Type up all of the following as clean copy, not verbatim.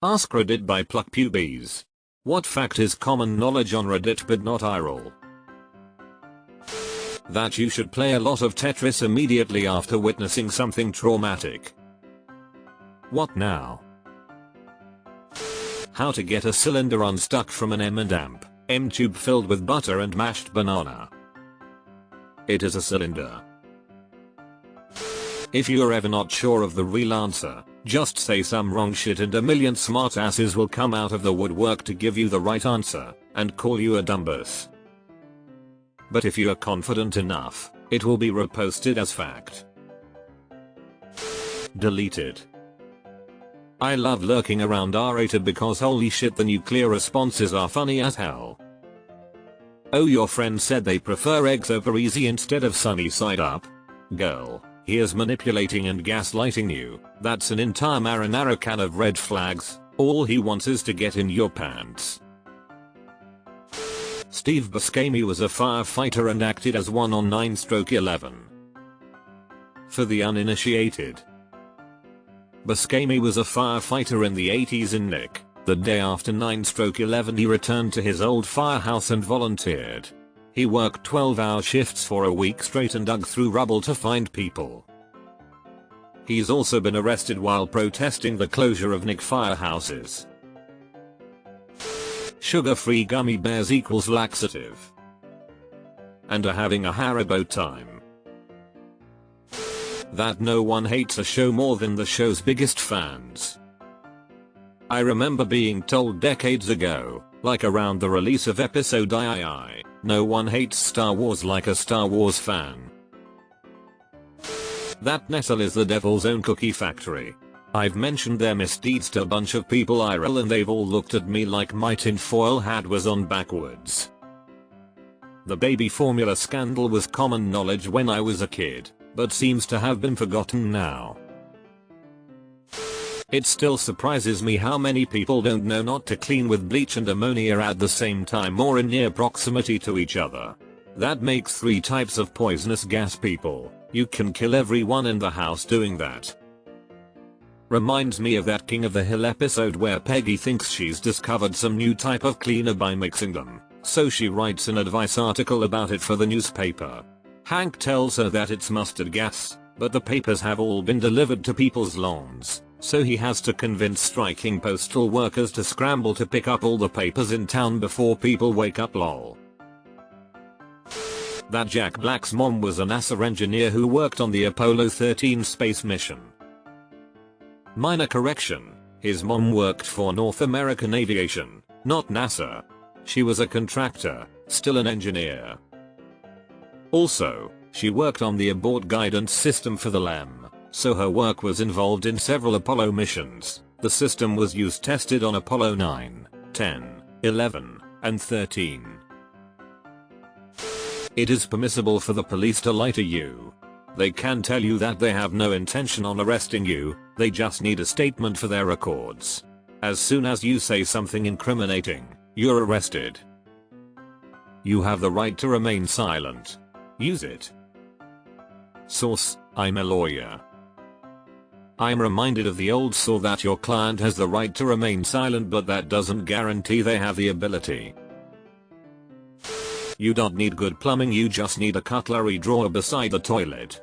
Ask Reddit by Pluck Pubes. What fact is common knowledge on Reddit but not IRL? That you should play a lot of Tetris immediately after witnessing something traumatic. What now? How to get a cylinder unstuck from an M&M tube filled with butter and mashed banana. It is a cylinder. If you're ever not sure of the real answer, just say some wrong shit and a million smartasses will come out of the woodwork to give you the right answer, and call you a dumbass. But if you are confident enough, it will be reposted as fact. Deleted. I love lurking around R-rated because holy shit the nuclear responses are funny as hell. Oh, your friend said they prefer eggs over easy instead of sunny side up? Girl, he is manipulating and gaslighting you. That's an entire marinara can of red flags. All he wants is to get in your pants. Steve Buscemi was a firefighter and acted as one on 9/11. For the uninitiated, Buscemi was a firefighter in the 80s in Nick. The day after 9/11 he returned to his old firehouse and volunteered. He worked 12-hour shifts for a week straight and dug through rubble to find people. He's also been arrested while protesting the closure of Nick firehouses. Sugar-free gummy bears equals laxative. And are having a Haribo time. That no one hates a show more than the show's biggest fans. I remember being told decades ago, like around the release of episode III, no one hates Star Wars like a Star Wars fan. That Nestle is the devil's own cookie factory. I've mentioned their misdeeds to a bunch of people IRL and they've all looked at me like my tinfoil hat was on backwards. The baby formula scandal was common knowledge when I was a kid, but seems to have been forgotten now. It still surprises me how many people don't know not to clean with bleach and ammonia at the same time or in near proximity to each other. That makes 3 types of poisonous gas people. You can kill everyone in the house doing that. Reminds me of that King of the Hill episode where Peggy thinks she's discovered some new type of cleaner by mixing them, so she writes an advice article about it for the newspaper. Hank tells her that it's mustard gas, but the papers have all been delivered to people's lawns, so he has to convince striking postal workers to scramble to pick up all the papers in town before people wake up lol. That Jack Black's mom was a NASA engineer who worked on the Apollo 13 space mission. Minor correction, his mom worked for North American Aviation, not NASA. She was a contractor, still an engineer. Also, she worked on the abort guidance system for the LEM, so her work was involved in several Apollo missions. The system was used tested on Apollo 9, 10, 11, and 13. It is permissible for the police to lie to you. They can tell you that they have no intention on arresting you, they just need a statement for their records. As soon as you say something incriminating, you're arrested. You have the right to remain silent. Use it. Source: I'm a lawyer. I'm reminded of the old saw that your client has the right to remain silent, but that doesn't guarantee they have the ability. You don't need good plumbing, you just need a cutlery drawer beside the toilet.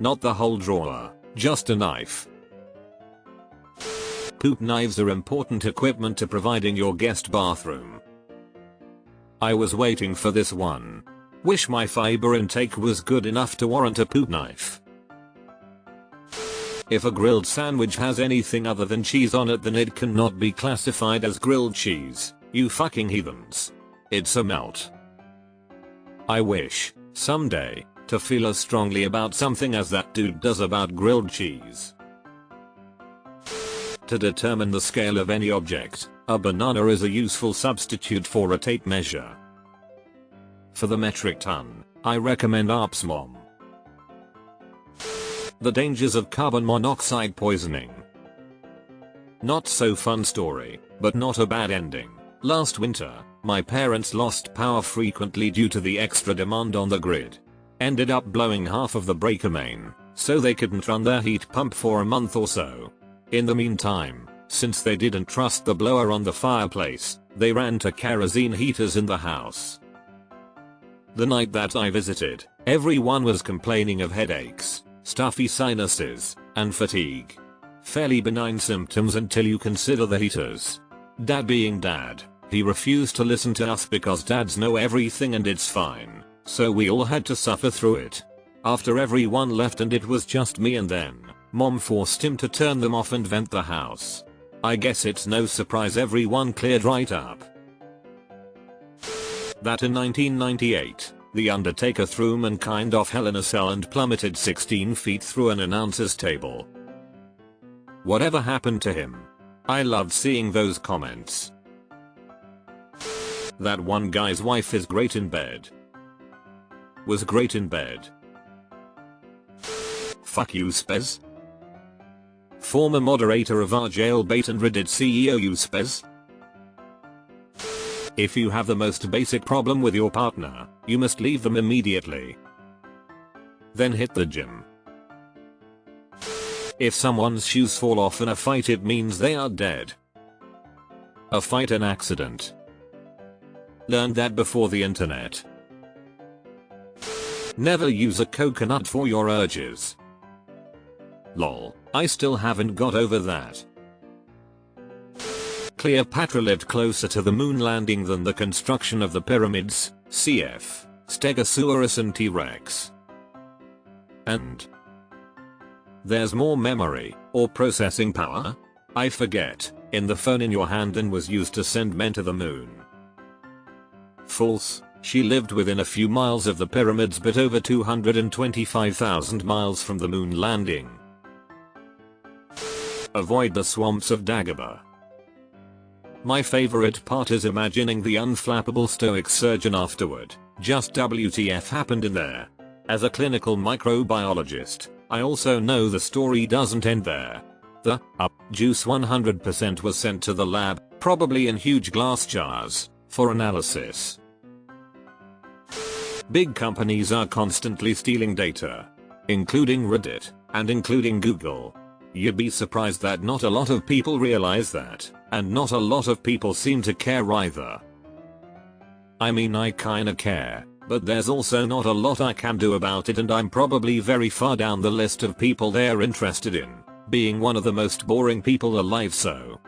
Not the whole drawer, just a knife. Poop knives are important equipment to providing your guest bathroom. I was waiting for this one. Wish my fiber intake was good enough to warrant a poop knife. If a grilled sandwich has anything other than cheese on it, then it cannot be classified as grilled cheese, you fucking heathens. It's a melt. I wish, someday, to feel as strongly about something as that dude does about grilled cheese. To determine the scale of any object, a banana is a useful substitute for a tape measure. For the metric ton, I recommend ARPSMOM. The dangers of carbon monoxide poisoning. Not so fun story, but not a bad ending. Last winter, my parents lost power frequently due to the extra demand on the grid. Ended up blowing half of the breaker main, so they couldn't run their heat pump for a month or so. In the meantime, Since they didn't trust the blower on the fireplace, they ran to kerosene heaters in the house. The night that I visited, everyone was complaining of headaches, stuffy sinuses, and fatigue. Fairly benign symptoms until you consider the heaters. Dad being dad, he refused to listen to us because dads know everything and it's fine, so we all had to suffer through it. After everyone left and it was just me and then, Mom forced him to turn them off and vent the house. I guess it's no surprise everyone cleared right up. That in 1998, The Undertaker threw mankind off Hell in a Cell and plummeted 16 feet through an announcer's table. Whatever happened to him? I loved seeing those comments. That one guy's wife is great in bed. Was great in bed. Fuck you, Spez. Former moderator of our jailbait and Reddit CEO, you Spez. If you have the most basic problem with your partner, you must leave them immediately. Then hit the gym. If someone's shoes fall off in a fight, it means they are dead. A fight an accident. Learned that before the internet. Never use a coconut for your urges. Lol, I still haven't got over that. Cleopatra lived closer to the moon landing than the construction of the pyramids, cf. Stegosaurus and T-Rex. And there's more memory, or processing power? I forget, in the phone in your hand than was used to send men to the moon. False, she lived within a few miles of the pyramids but over 225,000 miles from the moon landing. Avoid the swamps of Dagobah. My favorite part is imagining the unflappable stoic surgeon afterward. Just WTF happened in there. As a clinical microbiologist, I also know the story doesn't end there. The juice 100% was sent to the lab, probably in huge glass jars, for analysis. Big companies are constantly stealing data, including Reddit, and including Google. You'd be surprised that not a lot of people realize that, and not a lot of people seem to care either. I mean, I kinda care, but there's also not a lot I can do about it, and I'm probably very far down the list of people they're interested in, being one of the most boring people alive, so